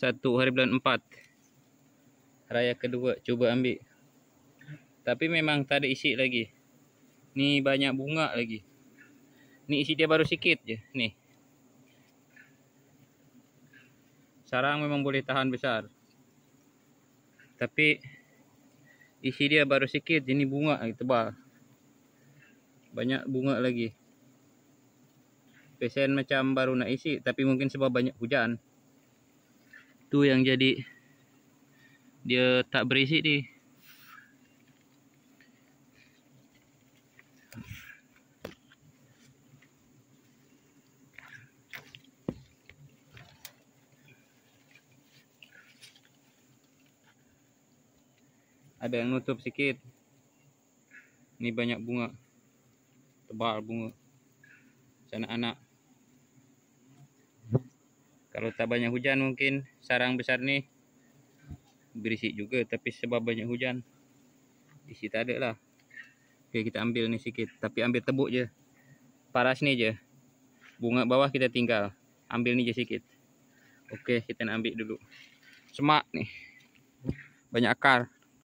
1 hari bulan 4 raya kedua. Cuba ambil, tapi memang tak ada isi lagi. Ni banyak bunga lagi. Ni isi dia baru sikit je. Ni sarang memang boleh tahan besar, tapi isi dia baru sikit. Ini bunga lagi tebal, banyak bunga lagi. Pesen macam baru nak isi, tapi mungkin sebab banyak hujan tu yang jadi dia tak berisi ni. Ada yang nutup sikit. Ini banyak bunga, tebal bunga, anak-anak. Kalau tak banyak hujan mungkin sarang besar ni berisik juga, tapi sebab banyak hujan isi tak ada lah. Oke, kita ambil ni sikit, tapi ambil tebuk je, paras ni je. Bunga bawah kita tinggal, ambil ni je sikit. Oke, kita nak ambil dulu. Semak ni banyak akar.